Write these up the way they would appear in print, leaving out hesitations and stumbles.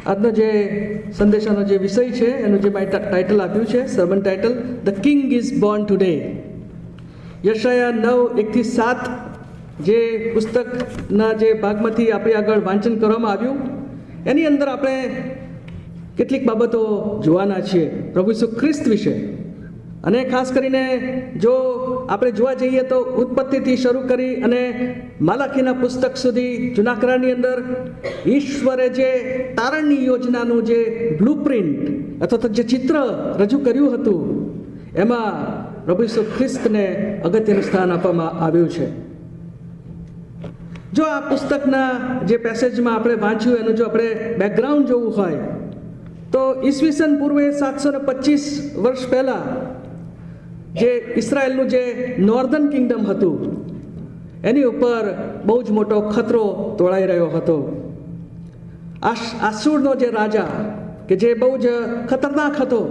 આજનો જે સંદેશાનો જે વિષય છે એનું જે મેં ટાઇટલ આપ્યું છે, sermon title, the king is born today. યશાયા 9:1-7 જે પુસ્તકના જે ભાગમાંથી આપણી આગળ વાંચન કરવામાં આવ્યું એની અંદર આપણે કેટલીક બાબતો જોવાના છીએ પ્રભુ ઈસુ ખ્રિસ્ત વિશે. અને ખાસ કરીને જો આપણે જોવા જઈએ તો ઉત્પત્તિથી શરૂ કરી અને માલાખીના પુસ્તક સુધી જૂના કરારની અંદર ઈશ્વરે જે તારણની યોજનાનું જે બ્લુપ્રિન્ટ અથવા તો જે ચિત્ર રજૂ કર્યું હતું એમાં પ્રભુ ઈસુ ખ્રિસ્તને અગત્યનું સ્થાન આપવામાં આવ્યું છે. જો આ પુસ્તકના જે પેસેજમાં આપણે વાંચ્યું એનું જો આપણે બેકગ્રાઉન્ડ જોવું હોય તો ઈસવીસન પૂર્વે 725 વર્ષ પહેલાં જે ઇઝરાયલનું જે નોર્ધન કિંગડમ હતું એની ઉપર બહુ જ મોટો ખતરો તોળાઈ રહ્યો હતો. આસુરનો જે રાજા કે જે બહુ જ ખતરનાક હતો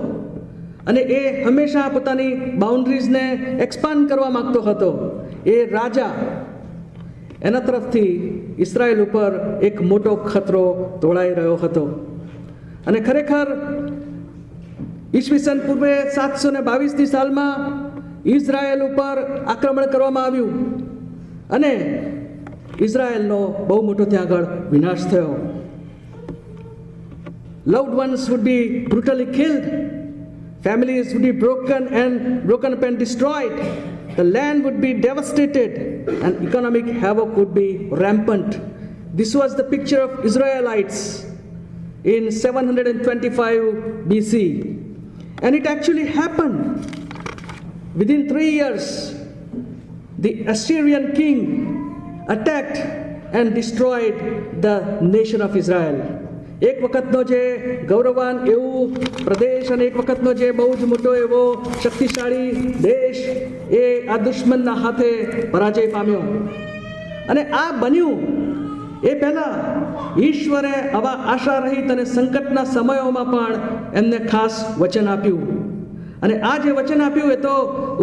અને એ હંમેશા પોતાની બાઉન્ડ્રીઝને એક્સપાન્ડ કરવા માગતો હતો, એ રાજા એના તરફથી ઇઝરાયલ ઉપર એક મોટો ખતરો તોળાઈ રહ્યો હતો. અને ખરેખર ઈસવીસન પૂર્વે 722ની સાલમાં ઇઝરાયલ ઉપર આક્રમણ કરવામાં આવ્યું અને ઇઝરાયલનો બહુ મોટો ત્યાં આગળ વિનાશ થયો. Loved ones would be brutally killed, families would be broken up and destroyed, the land would be devastated and economic havoc would be rampant. This was the picture of Israelites in 725 BC. And it actually happened. Within 3 years, the Assyrian king attacked and destroyed the nation of Israel. એક વખતનો જે ગૌરવાન એવું પ્રદેશ અને એક વખતનો જે બહુ જ મોટો એવો શક્તિશાળી દેશ એ આ દુશ્મનના હાથે પરાજય પામ્યો. અને આ બન્યું એ પહેલાં ઈશ્વરે આવા આશારહિત અને સંકટના સમયોમાં પણ એમને ખાસ વચન આપ્યું. અને આ જે વચન આપ્યું એ તો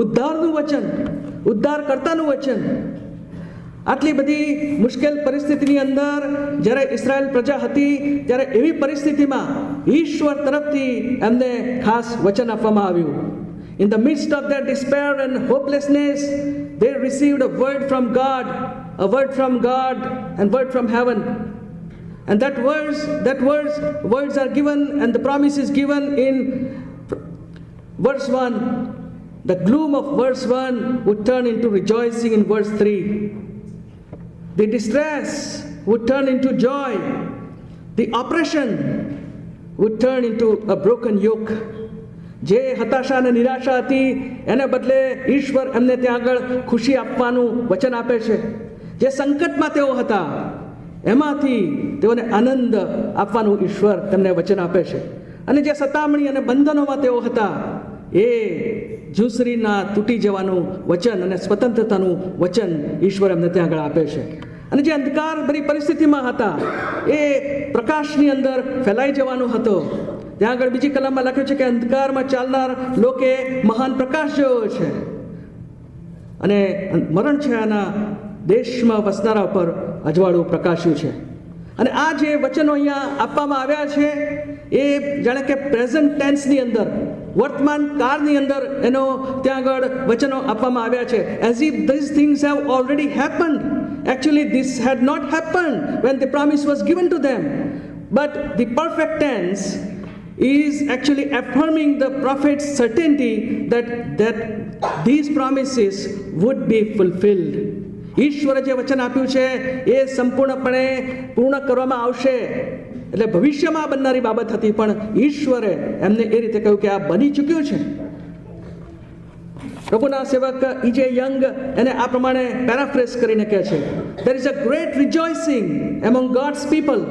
ઉદ્ધારનું વચન, ઉદ્ધારકર્તાનું વચન. આટલી બધી મુશ્કેલ પરિસ્થિતિની અંદર જ્યારે ઇઝરાયલ પ્રજા હતી ત્યારે એવી પરિસ્થિતિમાં ઈશ્વર તરફથી એમને ખાસ વચન આપવામાં આવ્યું. In the midst of their despair and hopelessness, they received a word from God and word from heaven. And that words are given and the promise is given in verse 1. The gloom of verse 1 would turn into rejoicing in verse 3. The distress would turn into joy. The oppression would turn into a broken yoke. જે હતાશા અને નિરાશા હતી એને બદલે ઈશ્વર એમને ત્યાં આગળ ખુશી આપવાનું વચન આપે છે. જે સંકટમાં તેઓ હતા એમાંથી તેઓને આનંદ આપવાનું ઈશ્વર તેમને વચન આપે છે. અને જે સતામણી અને બંધનોમાં તેઓ હતા એ ઝૂંસરીના તૂટી જવાનું વચન અને સ્વતંત્રતાનું વચન ઈશ્વર એમને ત્યાં આગળ આપે છે. અને જે અંધકાર ભરી પરિસ્થિતિમાં હતા એ પ્રકાશની અંદર ફેલાઈ જવાનું હતો. ત્યાં આગળ બીજી કલમમાં લખ્યું છે કે અંધકારમાં ચાલનાર લોકે મહાન પ્રકાશ જોયો છે અને મરણ છાયાના દેશમાં વસનારા પર અજવાળું પ્રકાશ્યું છે. અને આ જે વચનો અહીંયા આપવામાં આવ્યા છે એ જાણે કે પ્રેઝન્ટ ટેન્સની અંદર, વર્તમાન કાળની અંદર એનો ત્યાં આગળ વચનો આપવામાં આવ્યા છે. As if this things have already happened. Actually, this had not happened when the promise was given to them. But the perfect tense is actually affirming the prophet's certainty that these promises would be fulfilled. ઈશ્વરે જે વચન આપ્યું છે એ સંપૂર્ણપણે પૂર્ણ કરવામાં આવશે. એટલે ભવિષ્યમાં બનનારી બાબત હતી પણ ઈશ્વરે એમને એ રીતે કહ્યું કે આ બની ચૂક્યું છે. પ્રભુના સેવક E.J. યંગ એને આ પ્રમાણે પેરાફ્રેઝ કરીને કહે છે, there is a great rejoicing among God's people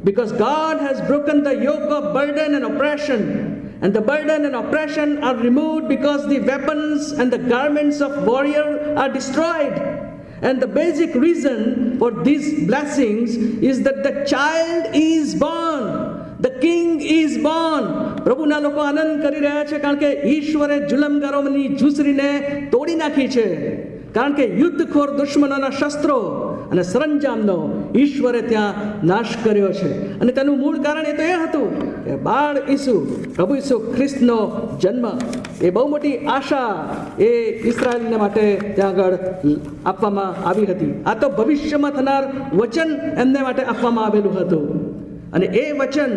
because God has broken the yoke of burden and oppression, and the burden and oppression are removed because the weapons and the garments of warrior are destroyed. And the basic reason for these blessings is that the child is born. The king is born. પ્રભુના લોકો આનંદ કરી રહ્યા છે કારણ કે ઈશ્વરે જુલમગારોની ઝૂંસરીને તોડી નાખી છે. કારણ કે યુદ્ધખોર દુશ્મનોના શસ્ત્રો અને સરંજામનો ઈશ્વરે ત્યાં નાશ કર્યો છે. અને તેનું મૂળ કારણ એ તો એ હતું કે બાળ ઈસુ, પ્રભુ ઈસુ ખ્રિસ્તનો જન્મ, એ બહુ મોટી આશા એ ઇસ્રાયેલને માટે ત્યાં આગળ આપવામાં આવી હતી. આ તો ભવિષ્યમાં થનાર વચન એમને માટે આપવામાં આવેલું હતું. અને એ વચન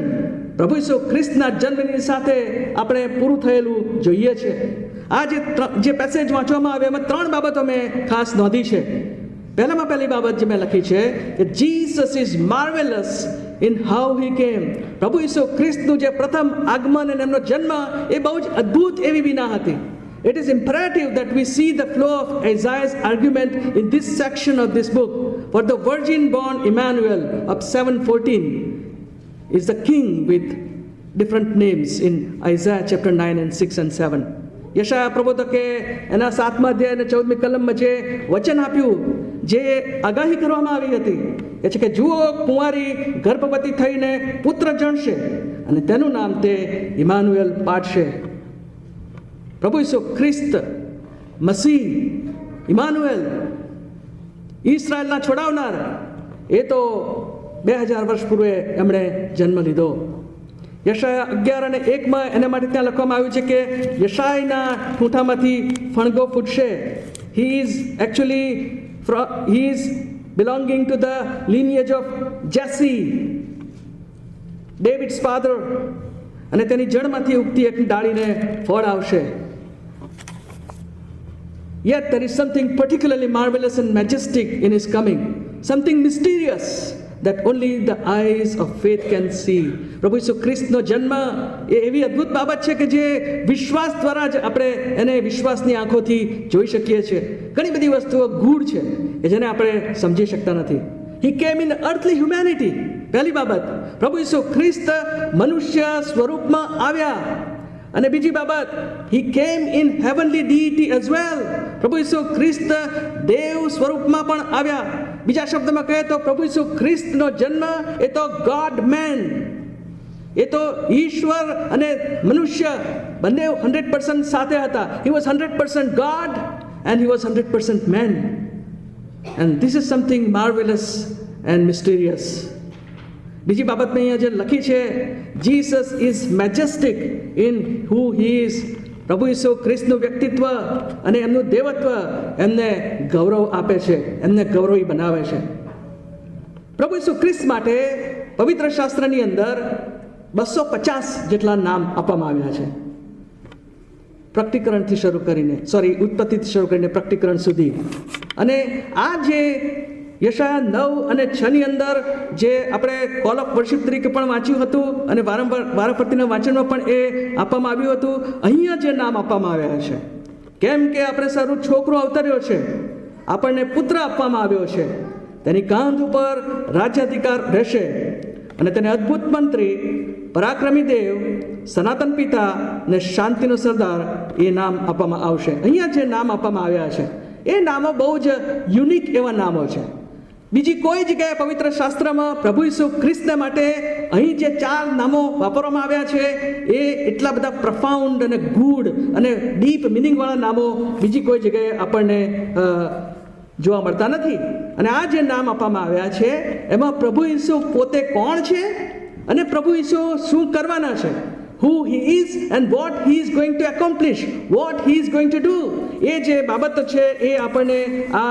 પ્રભુ ઈસુ ખ્રિસ્તના જન્મની સાથે આપણે પૂરું થયેલું જોઈએ છે. આ જે પેસેજ વાંચવામાં આવે એમાં 3 બાબતો મેં ખાસ નોંધી છે. પહેલામાં પહેલી બાબત જે મેં લખી છે કે Jesus is marvellous in how હી કેમ. પ્રભુ ઈસુ ખ્રિસ્તનું જે પ્રથમ આગમન અને એમનો જન્મ એ બહુ જ અદ્ભુત એવી વિના હતી. It is imperative that we see the flow of Isaiah's argument in this section of this book. For the virgin born Emmanuel of 7:14 is the king with different names in Isaiah chapter 9 and 6 and 7. યશાયા પ્રબોધકે એના 7મા અધ્યાય અને 14મી કલમમાં જે વચન આપ્યું, જે આગાહી કરવામાં આવી હતી એ છે કે જુઓ, કુંવારી ગર્ભવતી થઈને પુત્ર જણશે અને તેનું નામ તે ઇમાનુએલ પાડશે. પ્રભુ ઈસુ ખ્રિસ્ત મસીહ ઇમાનુએલ, ઇસરાયેલના છોડાવનાર, એ તો 2000 વર્ષ પૂર્વે એમણે જન્મ લીધો. યશાયા 11 અને 1માં એના માટે ત્યાં લખવામાં આવ્યું છે કે યશાયના ઠૂંઠામાંથી ફણગો ફૂટશે. He is belonging to the lineage of Jesse, David's father, અને તેની જડમાંથી ઉગતી એક ડાળીને ફળ આવશે. Yet there is something particularly marvelous and majestic in his coming, something mysterious that only the eyes of faith can see. પ્રભુ ઈસુ ખ્રિસ્તનો જન્મ એ એવી અદ્ભુત બાબત છે કે જે વિશ્વાસ દ્વારા જ આપણે એને વિશ્વાસની આંખોથી જોઈ શકીએ છીએ. ઘણી બધી વસ્તુઓ ગૂઢ છે કે જેને આપણે સમજી શકતા નથી. He came in earthly humanity. પહેલી બાબત, પ્રભુ ઈસુ ખ્રિસ્ત મનુષ્ય સ્વરૂપમાં આવ્યા. અને બીજી બાબત, he came in heavenly deity as well. પ્રભુ ઈસુ ખ્રિસ્ત દેવ સ્વરૂપમાં પણ આવ્યા. બીજા શબ્દમાં કહે તો પ્રભુ ઈસુ ખ્રિસ્તનો જન્મ એ તો ગોડ મેન, એ તો ઈશ્વર અને મનુષ્ય બંને 100% સાથે હતા. he was 100% God and he was 100% man, and this is something marvelous and mysterious. બીજી બાબત મેં અહીંયા જે લખી છે, Jesus is majestic in who he is. પ્રભુ ઈસુ ખ્રિસ્તનું વ્યક્તિત્વ અને એમનું દેવત્વ એમને ગૌરવ આપે છે, એમને ગૌરવી બનાવે છે. પ્રભુ ઈસુ ખ્રિસ્ત માટે પવિત્ર શાસ્ત્રની અંદર 250 જેટલા નામ આપવામાં આવ્યા છે. પ્રકટીકરણથી શરૂ કરીને ઉત્પત્તિથી શરૂ કરીને પ્રકટીકરણ સુધી. અને આ જે યશાયા 9 અને 6 ની અંદર જે આપણે કોલ ઓફ વર્શિપ તરીકે પણ વાંચ્યું હતું અને વારાફરતીના વાંચનમાં પણ એ આપવામાં આવ્યું હતું, અહીંયા જે નામ આપવામાં આવ્યા છે, કેમ કે આપણે સારું છોકરો અવતર્યો છે, આપણને પુત્ર આપવામાં આવ્યો છે, તેની કાંધ ઉપર રાજ્યાધિકાર રહેશે અને તેને અદ્ભુત મંત્રી, પરાક્રમી દેવ, સનાતન પિતા અને શાંતિનો સરદાર એ નામ આપવામાં આવશે. અહીંયા જે નામ આપવામાં આવ્યા છે એ નામો બહુ જ યુનિક એવા નામો છે. બીજી કોઈ જગ્યાએ પવિત્ર શાસ્ત્રમાં પ્રભુ ઈસુ ખ્રિસ્તને માટે અહીં જે 4 નામો વાપરવામાં આવ્યા છે એ એટલા બધા પ્રફાઉન્ડ અને ગૂઢ અને ડીપ મિનિંગવાળા નામો બીજી કોઈ જગ્યાએ આપણને જોવા મળતા નથી. અને આ જે નામ આપવામાં આવ્યા છે એમાં પ્રભુ ઈસુ પોતે કોણ છે અને પ્રભુ ઈસુ શું કરવાના છે, who he is and what he is going to accomplish, what he is going to do, એ જે બાબત છે એ આપણને આ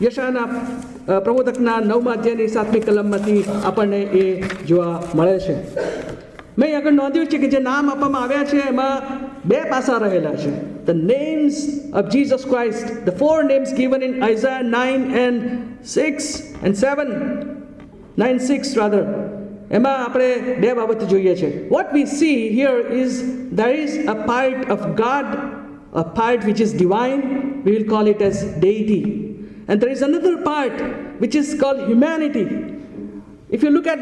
યશાયાના પ્રબોધકના 9મા અધ્યાયની 7મી કલમમાંથી આપણને એ જોવા મળે છે. મેં આગળ નોંધ્યું છે કે જે નામ આપવામાં આવ્યા છે એમાં 2 પાસા રહેલા છે. The names of Jesus Christ, the 4 names given in Isaiah 9 and 6 and 7, 9:6 rather, એમાં આપણે 2 બાબત જોઈએ છે. What we see here is there is a part of God, a part which is divine, we will call it as deity, and there is another part which is called humanity. If you look at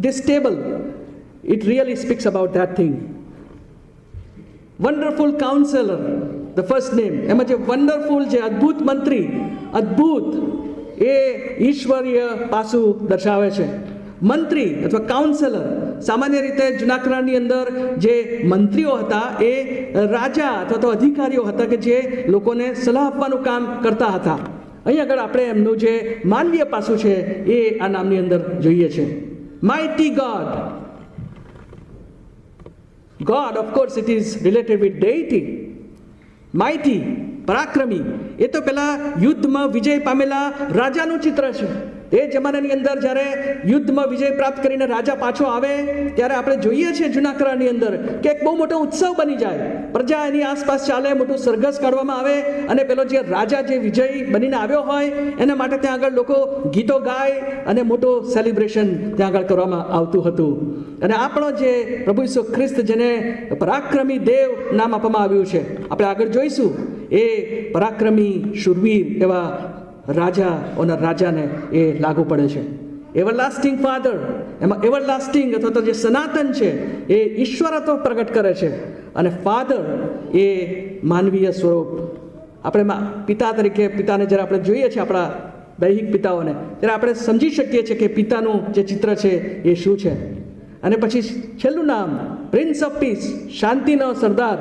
this table, it really speaks about that thing. Wonderful Counselor, the first name, એમાં જે wonderful, જે અદ્ભુત મંત્રી, અદ્ભુત એ ઈશ્વરીય પાસું દર્શાવે છે. મંત્રી અથવા કાઉન્સેલર, સામાન્ય રીતે જૂના કરારની અંદર જે મંત્રીઓ હતા એ રાજા અથવા તો અધિકારીઓ હતા કે જે લોકોને સલાહ આપવાનું કામ કરતા હતા. અહીં આગળ આપણે એમનું જે માનવીય પાસું છે એ આ નામની અંદર જોઈએ છે. Mighty God. God, of course, it is related with deity. Mighty, પરાક્રમી, એ તો પેલા યુદ્ધમાં વિજય પામેલા રાજાનું ચિત્ર છે. તે જમાનાની અંદર જ્યારે યુદ્ધમાં વિજય પ્રાપ્ત કરીને રાજા પાછો આવે ત્યારે આપણે જોઈએ છીએ જૂના કરારની અંદર કે એક બહુ મોટો ઉત્સવ બની જાય, પ્રજા એની આસપાસ ચાલે, મોટું સરઘસ કાઢવામાં આવે અને પેલો જે રાજા જે વિજય બનીને આવ્યો હોય એના માટે ત્યાં આગળ લોકો ગીતો ગાય અને મોટું સેલિબ્રેશન ત્યાં આગળ કરવામાં આવતું હતું. અને આપણો જે પ્રભુ ઈસુ ખ્રિસ્ત જેને પરાક્રમી દેવ નામ આપવામાં આવ્યું છે, આપણે આગળ જોઈશું, એ પરાક્રમી શૂરવીર એવા રાજાઓના રાજાને એ લાગુ પડે છે. એવરલાસ્ટિંગ ફાધર, એમાં એવરલાસ્ટિંગ અથવા તો જે સનાતન છે એ ઈશ્વરત્વ પ્રગટ કરે છે, અને ફાધર એ માનવીય સ્વરૂપ. આપણે પિતા તરીકે પિતાને જ્યારે આપણે જોઈએ છીએ આપણા દૈહિક પિતાઓને, ત્યારે આપણે સમજી શકીએ છીએ કે પિતાનું જે ચિત્ર છે એ શું છે. અને પછી છેલ્લું નામ પ્રિન્સ ઓફ પીસ, શાંતિનો સરદાર.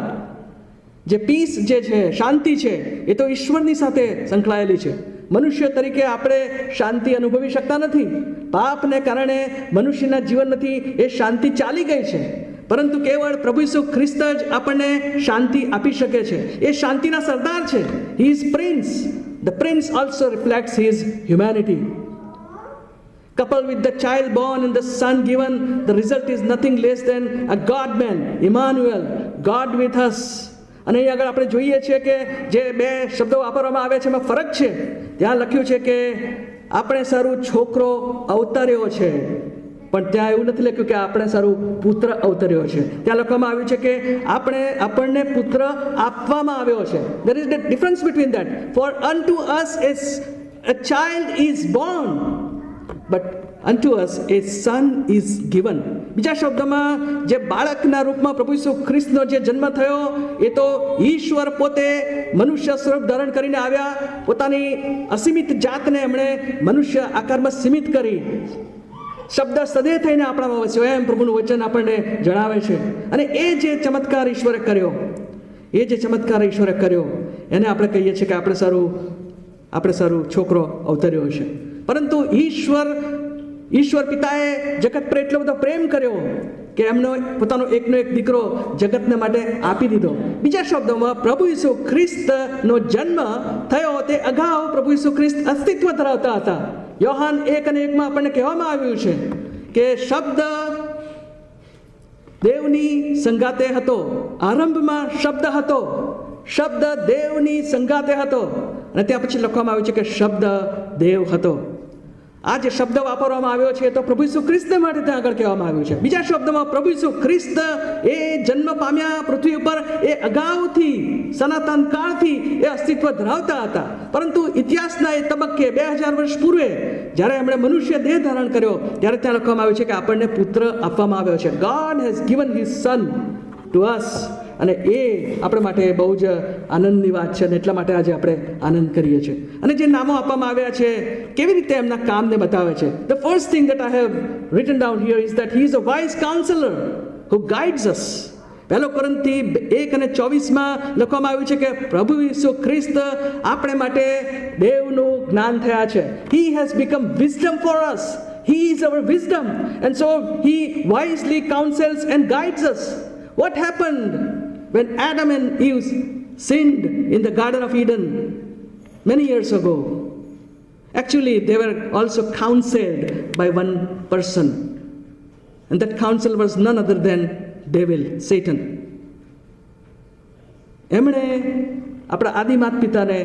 જે પીસ જે છે, શાંતિ છે, એ તો ઈશ્વરની સાથે સંકળાયેલી છે. મનુષ્ય તરીકે આપણે શાંતિ અનુભવી શકતા નથી. પાપને કારણે મનુષ્યના જીવનમાંથી એ શાંતિ ચાલી ગઈ છે, પરંતુ કેવળ પ્રભુ ઈસુ ખ્રિસ્ત જ આપણને શાંતિ આપી શકે છે. એ શાંતિના સરદાર છે. He is prince. The prince also રિફ્લેક્ટ્સ his humanity. Coupled with the child born and the son given, the result is nothing less than a God-man, Emmanuel, God with us. અને અહીં આગળ આપણે જોઈએ છીએ કે જે બે શબ્દો વાપરવામાં આવે છે એમાં ફરક છે. ત્યાં લખ્યું છે કે આપણે સારું છોકરો અવતર્યો છે, પણ ત્યાં એવું નથી લખ્યું કે આપણે સારું પુત્ર અવતર્યો છે. ત્યાં લખવામાં આવ્યું છે કે આપણને પુત્ર આપવામાં આવ્યો છે. There is a difference between that. For unto us a child is born, but unto us a son is given. બીજા શબ્દોમાં જે બાળકના રૂપમાં પ્રભુ ઈસુ ખ્રિસ્તનો જે જન્મ થયો એ તો ઈશ્વર પોતે મનુષ્ય સ્વરૂપ ધારણ કરીને આવ્યા. પોતાની અસીમિત જાતને એમણે મનુષ્ય આકારમાં સીમિત કરી શબ્દ સદે થઈને આપણામાં વસ્યો, એમ પ્રભુનું વચન આપણને જણાવે છે. અને એ જે ચમત્કાર ઈશ્વરે કર્યો એને આપણે કહીએ છીએ કે આપણે સારું છોકરો અવતર્યો છે. પરંતુ ઈશ્વર પિતાએ જગત પર એટલો બધો પ્રેમ કર્યો કે એમનો પોતાનો એકનો એક દીકરો જગતને માટે આપી દીધો. બીજા શબ્દોમાં પ્રભુ ઈસુ ખ્રિસ્તનો જન્મ થયો તે અગાઉ પ્રભુ ઈસુ ખ્રિસ્ત અસ્તિત્વ ધરાવતા હતા. યોહાન 1:1 આપણને કહેવામાં આવ્યું છે કે શબ્દ દેવની સંગાતે હતો, આરંભમાં શબ્દ હતો, શબ્દ દેવની સંગાતે હતો, અને ત્યાં પછી લખવામાં આવ્યું છે કે શબ્દ દેવ હતો. આ જે શબ્દ વાપરવામાં આવ્યો છે તો પ્રભુ ઈસુ ખ્રિસ્ત માટે ત્યાં આગળ કહેવામાં આવ્યું છે. બીજા શબ્દમાં પ્રભુ ઈસુ ખ્રિસ્ત એ જન્મ પામ્યા પૃથ્વી ઉપર એ અગાઉથી સનાતન કાળથી એ અસ્તિત્વ ધરાવતા હતા, પરંતુ ઇતિહાસના એ તબક્કે 2000 વર્ષ પૂર્વે જ્યારે એમણે મનુષ્ય દેહ ધારણ કર્યો ત્યારે ત્યાં લખવામાં આવ્યું છે કે આપણને પુત્ર આપવામાં આવ્યો છે. God has given his son to us. અને એ આપણા માટે બહુ જ આનંદની વાત છે, અને એટલા માટે આજે આપણે આનંદ કરીએ છીએ. અને જે નામો આપવામાં આવ્યા છે કેવી રીતે એમના કામને બતાવે છે. The first thing that I have written down here is that he is a wise counselor who guides us. 1 કોરિન્થી 1:24 લખવામાં આવ્યું છે કે પ્રભુ ઈસુ ખ્રિસ્ત આપણે માટે દેવનું જ્ઞાન થયા છે. He has become wisdom for us. He is our wisdom, and so he wisely counsels and guides us. What happened when Adam and Eve sinned in the Garden of Eden many years ago? Actually, they were also counseled by one person, and that counsel was none other than devil, Satan. એમણે આપણા આદિ માતા પિતાને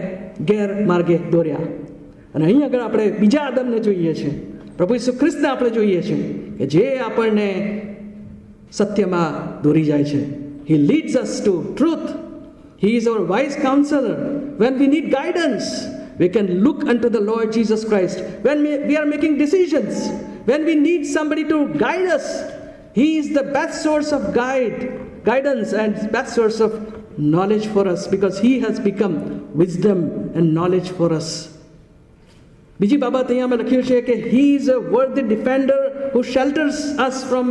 ગેરમાર્ગે દોર્યા. અને અહીં આગળ આપણે બીજા આદમને જોઈએ છીએ, પ્રભુ ઈસુ ખ્રિસ્તને આપણે જોઈએ છીએ કે જે આપણને સત્યમાં દોરી જાય છે. He leads us to truth. He is our wise counselor. When we need guidance, we can look unto the Lord Jesus Christ. When we are making decisions, when we need somebody to guide us, He is the best source of guidance and best source of knowledge for us, because He has become wisdom and knowledge for us. બીજી બાબત અહીંયા મેં લખ્યું છે કે he is a worthy defender who shelters us from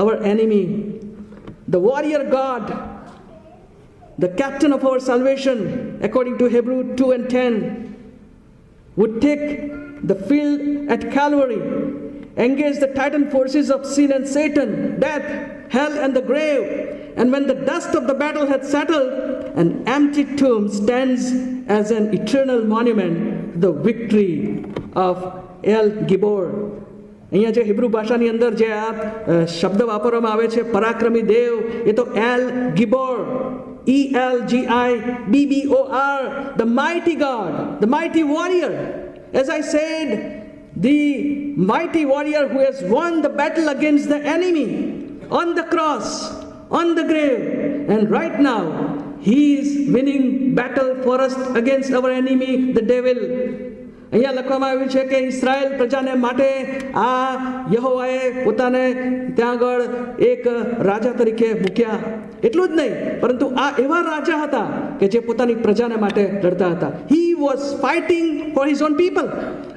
our enemy, the warrior God, the captain of our salvation according to Hebrews 2:10. would take the field at Calvary, engage the titan forces of sin and Satan, death, hell, and the grave. And when the dust of the battle had settled, an empty tomb stands as an eternal monument to the victory of El Gibor. અહીંયા જે હિબ્રુ ભાષાની અંદર જે આ શબ્દ વાપરવામાં આવે છે પરાક્રમી દેવ, એ તો L ગિબોર, ELGIBBOR, the mighty God, the mighty warrior. As I said, the mighty warrior who has won the battle against the enemy on the cross, on the grave, and right now he is winning battle for us against our enemy, the devil. અહીંયા લખવામાં આવ્યું છે કે ઇસ્રાયેલ પ્રજાને માટે આ યહોવાએ પોતાને ત્યાં આગળ એક રાજા તરીકે મૂક્યા. એટલું જ નહીં, પરંતુ આ એવા રાજા હતા કે જે પોતાની પ્રજાને માટે લડતા હતા. He was fighting for his own people.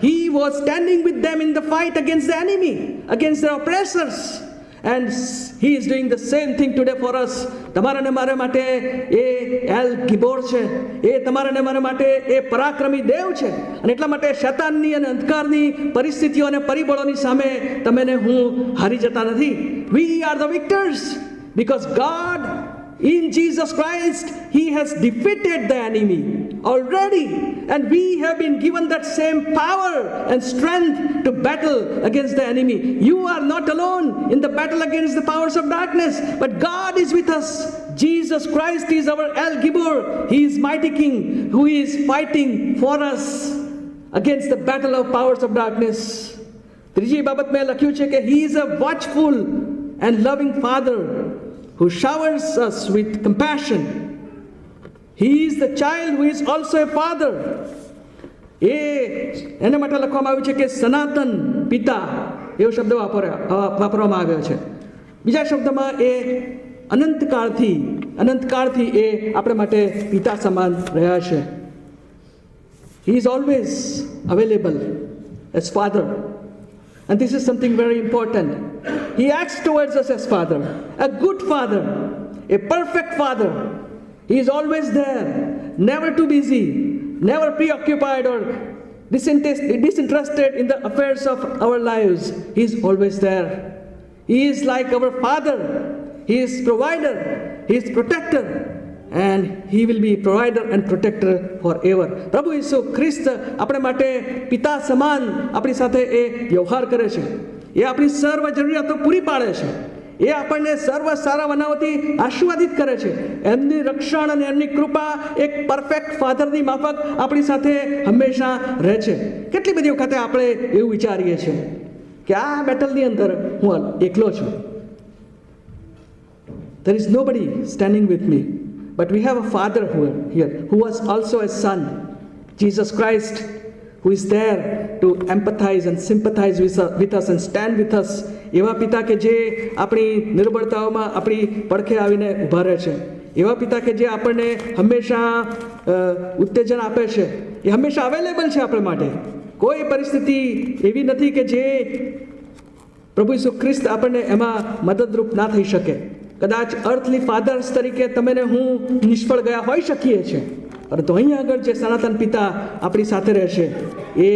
He was standing with them in the fight against the enemy, against the oppressors. And he is doing the same thing today for us. તમારા ને મારા માટે એ L ગિબોર છે, એ તમારા ને મારા માટે એ પરાક્રમી દેવ છે. અને એટલા માટે શૈતાનની અને અંધકારની પરિસ્થિતિઓ અને પરિબળોની સામે તમે ને હું હારી જતા નથી. We are the victors because God in Jesus Christ, he has defeated the enemy already, and we have been given that same power and strength to battle against the enemy. You are not alone in the battle against the powers of darkness, but God is with us. Jesus Christ is our El Gibor. He is mighty King who is fighting for us against the battle of powers of darkness. ત્રીજી બાબત મેં લખ્યું છે કે he is a watchful and loving father who showers us with compassion. He is the child who is also a father. એના માટે લખવામાં આવ્યું છે કે સનાતન પિતા, એવો શબ્દ વાપરવામાં આવ્યો છે. બીજા શબ્દમાં એ અનંતકાળથી એ આપણે માટે પિતા સમાન રહ્યા છે. He is always available as father. And this is something very important. He acts towards us as father, a good father, a perfect father. He is always there, never too busy, never preoccupied or disinterested in the affairs of our lives. He is always there. He is like our father. He is provider, he is protector, and he will be provider and protector forever. પ્રભુ ઈસુ ખ્રિસ્ત આપણે માટે પિતા સમાન આપણી સાથે એ વ્યવહાર કરે છે. એ આપણી સર્વ જરૂરિયાતો પૂરી પાડે છે. એ આપણને સર્વ સારા બનાવતી આશીર્વાદિત કરે છે. એમની રક્ષણ અને એમની કૃપા એક પરફેક્ટ ફાધરની માફક આપણી સાથે હંમેશા રહે છે. કેટલી બધી વખતે આપણે એવું વિચારીએ છીએ કે આ બેટલની અંદર હું એકલો છું. There is nobody standing with me. But we have a father here who was also a son, Jesus Christ, who is there to empathize and sympathize with us and stand with us. એવા પિતા કે જે આપણી નિર્બળતાઓમાં આપણી પડખે આવીને ઊભા રહે છે. એવા પિતા કે જે આપણને હંમેશા ઉત્તેજન આપે છે. એ હંમેશા અવેલેબલ છે આપણા માટે. કોઈ પરિસ્થિતિ એવી નથી કે જે પ્રભુ ઈસુ ખ્રિસ્ત આપણને એમાં મદદરૂપ ના થઈ શકે. કદાચ અર્થલી ફાધર્સ તરીકે તમે ને હું નિષ્ફળ ગયા હોઈ શકીએ છીએ, પરંતુ અહીં આગળ જે સનાતન પિતા આપણી સાથે રહેશે એ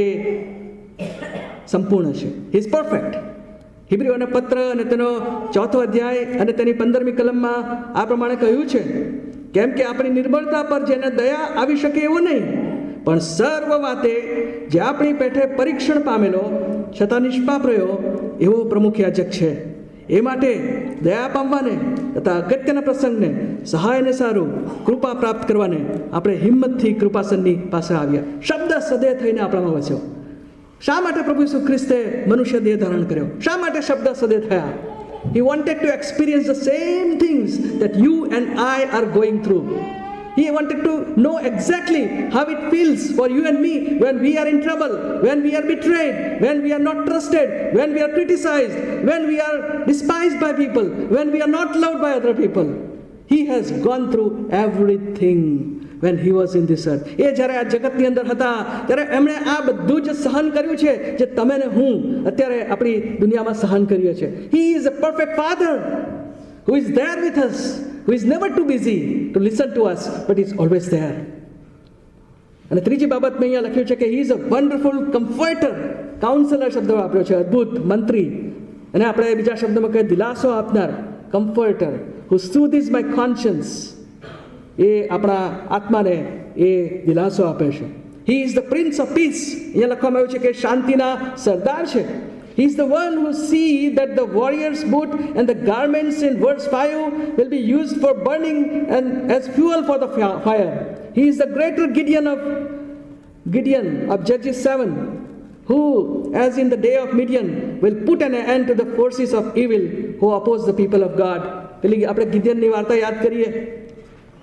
સંપૂર્ણ છે. He is perfect. હિબ્રીઓના પત્ર અને તેનો 4થો અધ્યાય અને તેની 15મી કલમમાં આ પ્રમાણે કહ્યું છે, કેમ કે આપણી નિર્બળતા પર જેને દયા આવી શકે એવું નહીં, પણ સર્વ વાતે જે આપણી પેઠે પરીક્ષણ પામેલો છતાં નિષ્પાપ રહ્યો એવો પ્રમુખ યાજક છે. એ માટે દયા પામવાને તથા અગત્યના પ્રસંગને સહાયને સારું કૃપા પ્રાપ્ત કરવાને આપણે હિંમતથી કૃપાસનની પાસે આવ્યા. શબ્દ સદે થઈને આપણામાં વસ્યો. શા માટે પ્રભુ ઈસુ ખ્રિસ્તે મનુષ્ય દેહ ધારણ કર્યો? શા માટે શબ્દ સદે થયા? He wanted to experience the same things that you and I are going through. He wanted to know exactly how it feels for you and me when we are in trouble, when we are betrayed, when we are not trusted, when we are criticized, when we are despised by people, when we are not loved by other people. He has gone through everything when he was in this earth. એ જ્યારે આ જગતની અંદર હતા ત્યારે એમણે આ બધું જ સહન કર્યું છે જે તમે ને હું અત્યારે આપણી દુનિયામાં સહન કરીએ છીએ. He is a perfect father who is there with us, who is never too busy to listen to us, but is always there. અને ત્રીજી બાબત મેં અહીંયા લખ્યું છે કે he is a wonderful comforter. Counsellor શબ્દ વાપર્યો છે, અદ્ભુત મંત્રી. અને આપણે બીજા શબ્દમાં કહીએ દિલાસો આપનાર, comforter. Who soothes my conscience. એ આપણા આત્માને એ દિલાસો આપે છે. He is the prince of piece. અહીંયા લખવામાં આવ્યું છે કે શાંતિના સરદાર છે. He is the one who see that the warrior's boot and the garments in verse 5 will be used for burning and as fuel for the fire. He is the greater Gideon of Judges 7, who, as in the day of Midian, will put an end to the forces of evil who oppose the people of God. પેલી આપણે ગિડિયનની વાર્તા યાદ કરીએ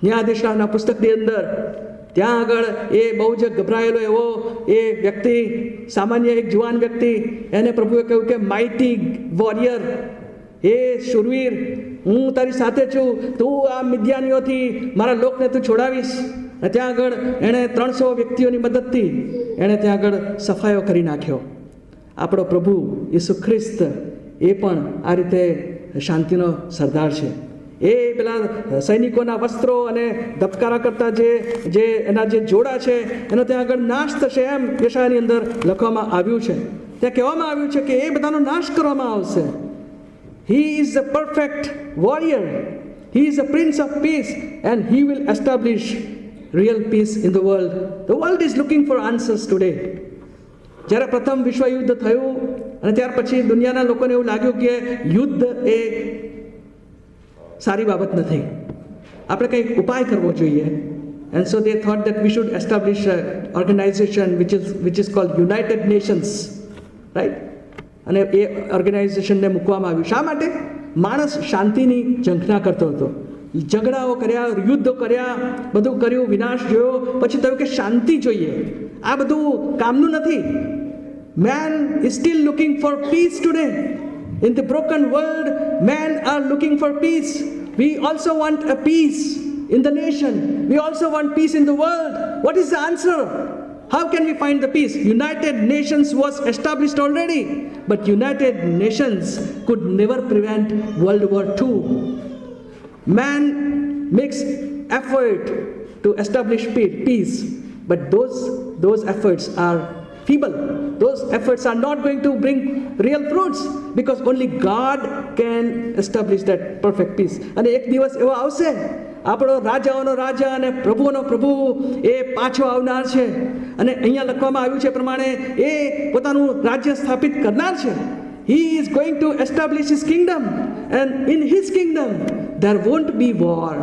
ન્યાયાધીશના પુસ્તકની અંદર. ત્યાં આગળ એ બહુ જ ગભરાયેલો એવો એ વ્યક્તિ, સામાન્ય એક જુવાન વ્યક્તિ, એને પ્રભુએ કહ્યું કે માઇટી વોરિયર, હે શૂરવીર, હું તારી સાથે છું, તું આ મિદ્યાનીઓથી મારા લોકને તું છોડાવીશ. અને ત્યાં આગળ એણે 300 વ્યક્તિઓની મદદથી એણે ત્યાં આગળ સફાયો કરી નાખ્યો. આપણો પ્રભુ ઈસુ ખ્રિસ્ત એ પણ આ રીતે શાંતિનો સરદાર છે. એ પેલા સૈનિકોના વસ્ત્રો અને ધબકારા કરતા જે એના જે જોડા છે એનો ત્યાં આગળ નાશ થશે એમ યશાયાની અંદર લખવામાં આવ્યું છે. ત્યાં કહેવામાં આવ્યું છે કે એ બધાનો નાશ કરવામાં આવશે. He is the perfect warrior, he is the prince of peace and he will establish real piece in the world. The world is looking for answers today. જ્યારે પ્રથમ વિશ્વયુદ્ધ થયું અને ત્યાર પછી દુનિયાના લોકોને એવું લાગ્યું કે યુદ્ધ એ સારી બાબત નથી, આપણે કંઈક ઉપાય કરવો જોઈએ. And so they thought that we should establish organization which is called United Nations, right. અને એ ઓર્ગેનાઇઝેશનને મૂકવામાં આવ્યું. શા માટે? માણસ શાંતિની ઝંખના કરતો હતો, ઝઘડાઓ કર્યા, યુદ્ધો કર્યા, બધું કર્યું, વિનાશ જોયો, પછી થયું કે શાંતિ જોઈએ. આ બધું કામનું નથી. Man is still looking for peace today. In the broken world, men are looking for peace. We also want a peace in the nation. We also want peace in the world. What is the answer? How can we find the peace? United Nations was established already, but United Nations could never prevent World War II. Man makes effort to establish peace, but those efforts are feeble. Those efforts are not going to bring real fruits because only God can establish that perfect peace. અને એક દિવસ એવો આવશે, આપણો રાજાઓનો રાજા અને પ્રભુઓનો પ્રભુ એ પાછો આવનાર છે. અને અહીંયા લખવામાં આવ્યું છે પ્રમાણે એ પોતાનું રાજ્ય સ્થાપિત કરનાર છે. He is going to establish his kingdom, and in his kingdom there won't be war.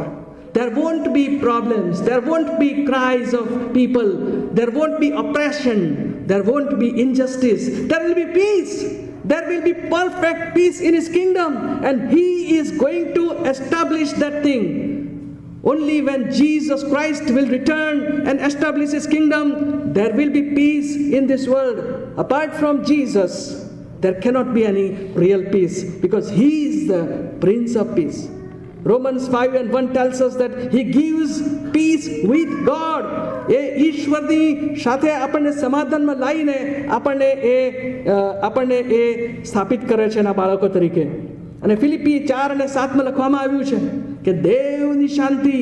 There won't be problems. There won't be cries of people. There won't be oppression. There won't be injustice. There will be peace. There will be perfect peace in his kingdom. And he is going to establish that thing. Only when Jesus Christ will return and establish his kingdom, there will be peace in this world. Apart from Jesus, there cannot be any real peace because he is the Prince of Peace. Romans 5:1 tells us that he gives peace with God. એ ઈશ્વરની સાથે આપણને સમાધાનમાં લાવીને આપણને એ સ્થાપિત કરે છે એના બાળકો તરીકે. અને ફિલિપી 4:7 લખવામાં આવ્યું છે કે દેવની શાંતિ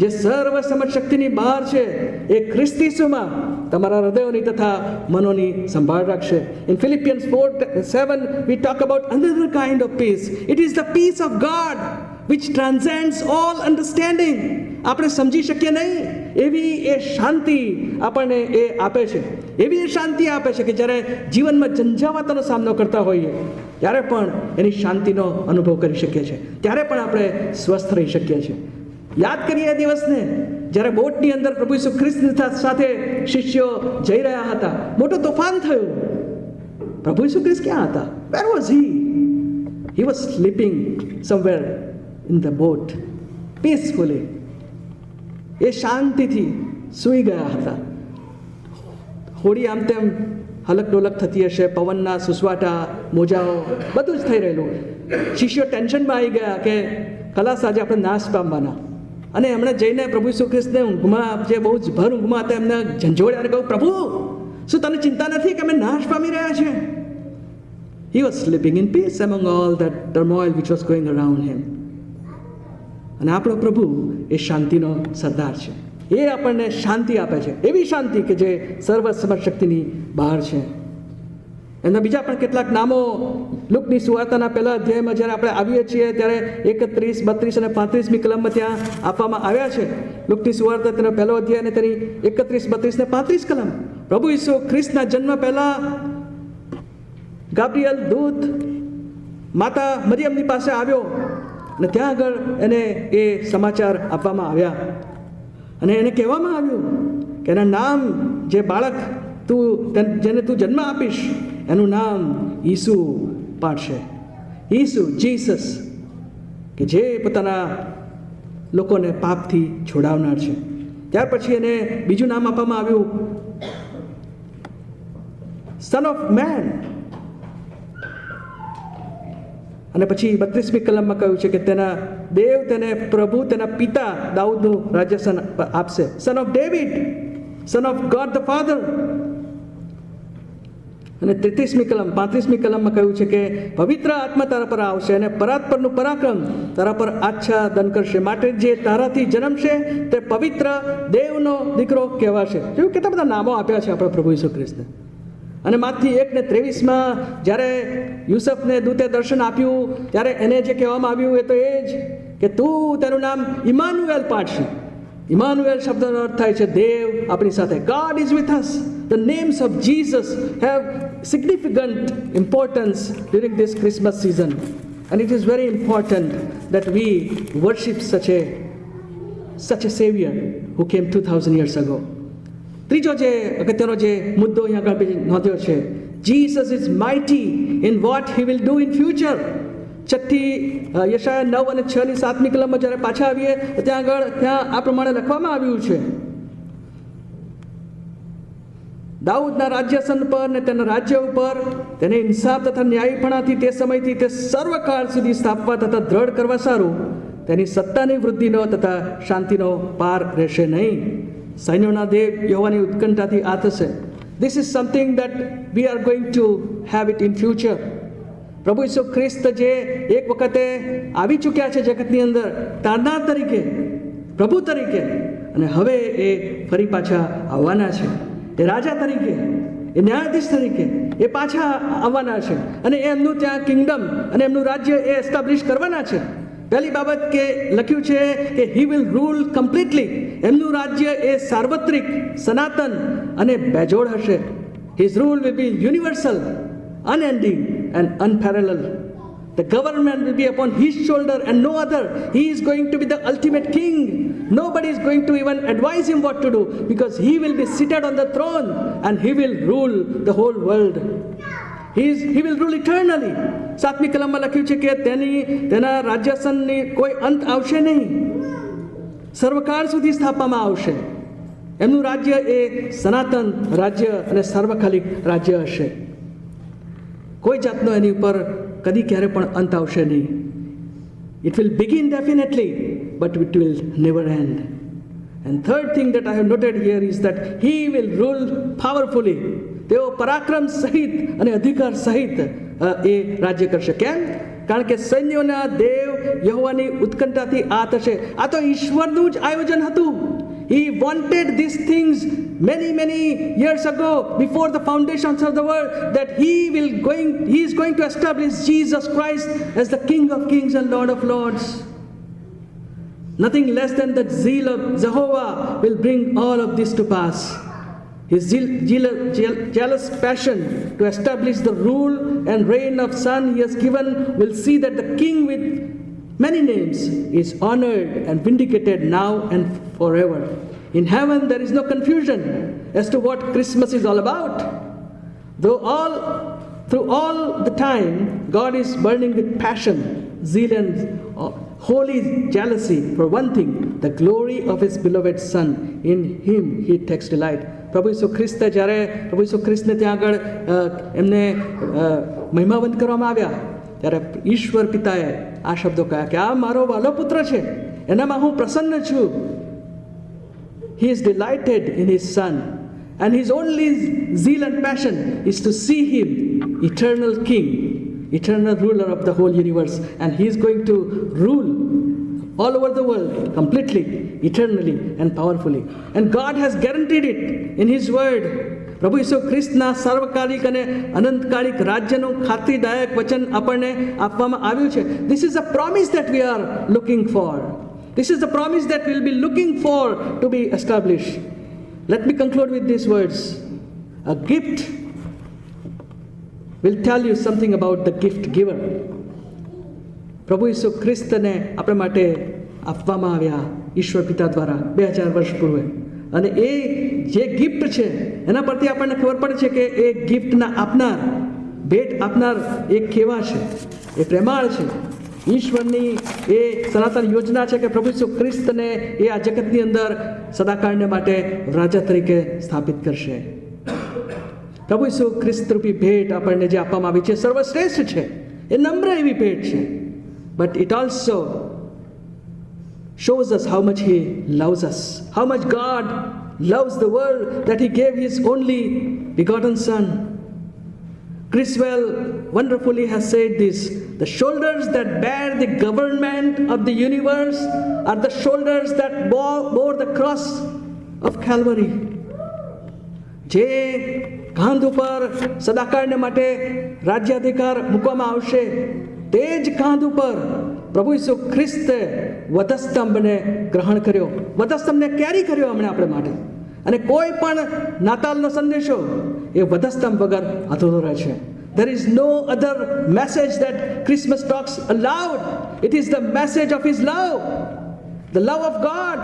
જે સર્વ સમજશક્તિની બહાર છે એ ખ્રિસ્ત ઈસુમાં તમારા હૃદયોની તથા મનોની સંભાળ રાખશે. In Philippians 4:7 we talk about another kind of peace. It is the peace of God which transcends all understanding. આપણે સમજી શકીએ નહીં એવી એ શાંતિ આપણને એ આપે છે. એવી એ શાંતિ આપે છે કે જ્યારે જીવનમાં ઝંઝાવાતનો સામનો કરતા હોઈએ ત્યારે પણ એની શાંતિનો અનુભવ કરી શકીએ છીએ, ત્યારે પણ આપણે સ્વસ્થ રહી શકીએ છીએ. યાદ કરીએ એ દિવસને જ્યારે બોટની અંદર પ્રભુ ઈસુ ખ્રિસ્ત સાથે શિષ્યો જઈ રહ્યા હતા, મોટું તોફાન થયું. પ્રભુ ઈસુ ખ્રિસ્ત ક્યાં હતા? Where was he? He was sleeping somewhere in the boat peacefully. એ શાંતિથી સૂઈ ગયા હતા. હોડી આમ તેમ હલક ડોલક થતી હશે, પવનના સુસવાટા, મોજાઓ બધું જ થઈ રહેલું. શિષ્યો ટેન્શનમાં આવી ગયા કે ખલાસ આજે આપણે નાશ પામવાના. અને એમણે જઈને પ્રભુ ઈસુ ખ્રિસ્તને ઊંઘમાં, જે બહુ જ ભર ઊંઘમાં હતા, એમને ઝંઝોળ્યા અને કહ્યું, પ્રભુ શું તને ચિંતા નથી કે અમે નાશ પામી રહ્યા છે? He was sleeping in peace among all that turmoil which was going around him. અને આપણો પ્રભુ એ શાંતિનો સરદાર છે. એ આપણને શાંતિ આપે છે, એવી શાંતિ કે જે સર્વ સમજશક્તિની બહાર છે. એના બીજા પણ કેટલાક નામો લુકની સુવાર્તાના પહેલા અધ્યાયમાં જ્યારે આપણે આવીએ છીએ ત્યારે 31, 32 અને 35મી કલમમાં ત્યાં આપવામાં આવ્યા છે. લુકની સુવાર્તા તેનો પહેલો અધ્યાય અને તેની 31, 32 ને 35 કલમ. પ્રભુ ઈસુ ખ્રિસ્તના જન્મ પહેલા ગાબ્રિયલ દૂત માતા મરિયમની પાસે આવ્યો અને ત્યાં આગળ એને એ સમાચાર આપવામાં આવ્યા અને એને કહેવામાં આવ્યું કે એના નામ, જે બાળક જેને તું જન્મ આપીશ એનું નામ ઈસુ પાડશે. ઈસુ, જીસસ, કે જે પોતાના લોકોને પાપથી છોડાવનાર છે. ત્યાર પછી એને બીજું નામ આપવામાં આવ્યું સન ઓફ મેન. અને પછી 32મી કલમમાં કહ્યું છે કે તેના દેવ તેને પ્રભુ, તેના પિતા દાઉદનું રાજ્યસન આપશે. Son of David, son of God the father. અને 33મી કલમ, 35મી કલમમાં કહ્યું છે કે પવિત્ર આત્મા તારા પર આવશે અને પરાત્પરનું પરાક્રમ તારા પર આચ્છાદન કરશે, માટે જે તારાથી જન્મશે તે પવિત્ર દેવનો દીકરો કહેવાશે. જેવું કેટલા બધા નામો આપ્યા છે આપણા પ્રભુ ઈસુ ખ્રિસ્તને. અને માથી 1:23માં જ્યારે યુસફને દૂતે દર્શન આપ્યું ત્યારે એને જે કહેવામાં આવ્યું એ તો એ જ કે તું તેનું નામ ઇમાનુએલ પાડશે. ઇમાનુએલ શબ્દનો અર્થ થાય છે દેવ આપણી સાથે. God is with us. The names of Jesus have significant importance during this Christmas season, and it is very important that we worship such a Savior who came 2000 years ago. ત્રીજો જે અગત્યનો જે મુદ્દો અહીંયા આગળ નોંધ્યો છે, Jesus is mighty in what he will do in future. યશાયા 9 અને 6 ની 7મી કલમમાં જ્યારે પાછા આવીએ ત્યાં આ પ્રમાણે લખવામાં આવ્યું છે, દાઉદના રાજ્યસન પર ને તેના રાજ્ય ઉપર તેને ઇન્સાફ તથા ન્યાયીપણાથી તે સમયથી તે સર્વકાળ સુધી સ્થાપવા તથા દ્રઢ કરવા સારું તેની સત્તાની વૃદ્ધિનો તથા શાંતિનો પાર રહેશે નહીં. સૈન્યોના દેવ યહોવાની ઉત્કંઠાથી આ થશે. This is something that we are going to have it in future. પ્રભુ ઈસુ ખ્રિસ્ત જે એક વખતે આવી ચૂક્યા છે જગતની અંદર તારનાર તરીકે, પ્રભુ તરીકે, અને હવે એ ફરી પાછા આવવાના છે. એ રાજા તરીકે, એ ન્યાયાધીશ તરીકે એ પાછા આવવાના છે અને એમનું ત્યાં કિંગડમ અને એમનું રાજ્ય એ એસ્ટાબ્લિશ કરવાના છે. પહેલી બાબત કે લખ્યું છે કે હી વિલ રૂલ કમ્પ્લીટલી. એમનું રાજ્ય એ સાર્વત્રિક, સનાતન અને બેજોડ હશે. His rule will be universal, unending and unparalleled. The government will be upon his shoulder and no other. He is going to be the ultimate king. Nobody is going to even advise him what to do because he will be seated on the throne and he will rule the whole world. He will rule eternally. 7મી કલમમાં લખ્યું છે કે તેના રાજ્યાસનની કોઈ અંત આવશે નહીં, સર્વકાળ સુધી સ્થાપવામાં આવશે. એમનું રાજ્ય એ સનાતન રાજ્ય અને સાર્વકાલિક રાજ્ય હશે. કોઈ જાતનો એની ઉપર કદી ક્યારે પણ અંત આવશે નહીં. It will begin definitely, but it will never end. And third thing that I have noted here is that he will rule powerfully. તેઓ પરાક્રમ સહિત અને અધિકાર સહિત એ રાજ્ય કરશે. કેમ? કારણ કે સૈન્યોના દેવ યહોવાની ઉત્કંઠાથી આ થશે. આ તો ઈશ્વરનું જ આયોજન હતું. He wanted these things many years ago, before the foundations of the world, that he is going to establish Jesus Christ as the King of Kings and Lord of Lords. Nothing less than the zeal of Jehovah will bring all of this to pass. His jealous passion to establish the rule and reign of Son he has given will see that the King with many names is honored and vindicated now and forever. In heaven there is no confusion as to what Christmas is all about. Through all the time, God is burning with passion, zeal and holy jealousy for one thing, the glory of his beloved Son. In him he takes delight. પ્રભુ ઈસુ ખ્રિસ્તે જ્યારે પ્રભુ ઈસુ ખ્રિસ્તને ત્યાં આગળ એમને મહિમાવંત કરવામાં આવ્યા ત્યારે ઈશ્વર પિતાએ આ શબ્દો કહ્યા કે આ મારો વાલો પુત્ર છે, એનામાં હું પ્રસન્ન છું. He is delighted in his Son, and his only zeal and passion is to see him eternal King, eternal ruler of the whole universe, and he is going to rule all over the world, completely, eternally and powerfully. And God has guaranteed it in His word. પ્રભુ ઈસુ ખ્રિસ્તના સાર્વકાલિક અને અનંતકાલિક રાજ્યનું ખાતરીદાયક વચન આપણને આપવામાં આવ્યું છે. This is a promise that we are looking for. This is the promise that we'll be looking for to be established. Let me conclude with these words. A gift will tell you something about the gift giver. પ્રભુ ઈસુ ખ્રિસ્તને આપણા માટે આપવામાં આવ્યા ઈશ્વર પિતા દ્વારા 2000 વર્ષ પૂર્વે. અને એ જે ગિફ્ટ છે એના પરથી આપણને ખબર પડે છે કે એ ગિફ્ટના આપનાર, ભેટ આપનાર એ કેવા છે, એ પ્રેમાળ છે. ઈશ્વરની એ સનાતન યોજના છે કે પ્રભુ ઈસુ ખ્રિસ્તને એ આ જગતની અંદર સદાકાળને માટે રાજા તરીકે સ્થાપિત કરશે. પ્રભુ ઈસુ ખ્રિસ્ત રૂપી ભેટ આપણને જે આપવામાં આવી છે સર્વશ્રેષ્ઠ છે, એ નમ્ર એવી ભેટ છે. But it also shows us how much He loves us, how much God loves the world, that He gave His only begotten Son. Criswell wonderfully has said this: the shoulders that bear the government of the universe are the shoulders that bore the cross of Calvary. જે કાંધ ઉપર સદાકાળને માટે રાજ્યાધિકાર મૂકવામાં આવશે, તે જ કાંધ ઉપર પ્રભુ ઈસુ ખ્રિસ્તે વધસ્તંભને ગ્રહણ કર્યો, વધસ્તંભને કેરી કર્યો હમણાં આપણે માટે. અને કોઈ પણ નાતાલનો સંદેશો એ વધસ્તંભ વગર અધૂરો રહે છે. There is no other message that Christmas talks aloud. It is the message of His love, the love of God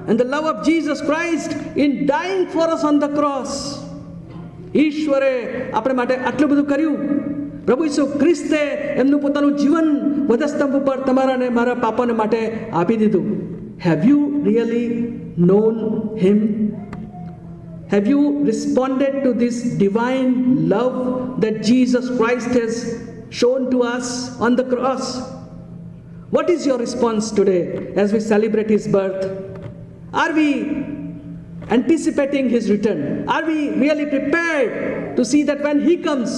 and the love of Jesus Christ in dying for us on the cross. ઈશ્વરે આપણે માટે આટલું બધું કર્યું. પ્રભુ ઈસુ ખ્રિસ્તે એમનું પોતાનું જીવન વધસ્તંભ ઉપર તમારા અને મારા પાપોને માટે આપી દીધું. Have you really known Him? Have you responded to this divine love that Jesus Christ has shown to us on the cross? What is your response today as we celebrate His birth? Are we anticipating His return? Are we really prepared to see that when He comes,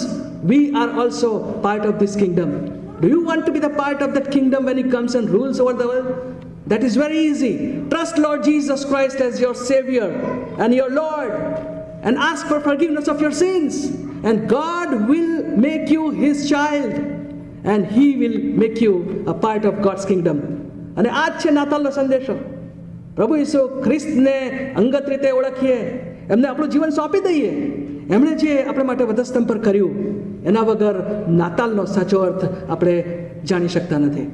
we are also part of this kingdom? Do you want to be the part of that kingdom when He comes and rules over the world? That is very easy. Trust Lord Jesus Christ as your Savior and your Lord, and ask for forgiveness of your sins, and God will make you His child, and He will make you a part of God's kingdom. અને આ જ છે નાતાલનો સંદેશો. પ્રભુ ઈસુ ખ્રિસ્તને અંગત રીતે ઓળખીએ, એમને આપણું જીવન સોંપી દઈએ. એમણે જે આપણા માટે વધસ્તંભ પર કર્યું, એના વગર નાતાલનો સાચો અર્થ આપણે જાણી શકતા નથી.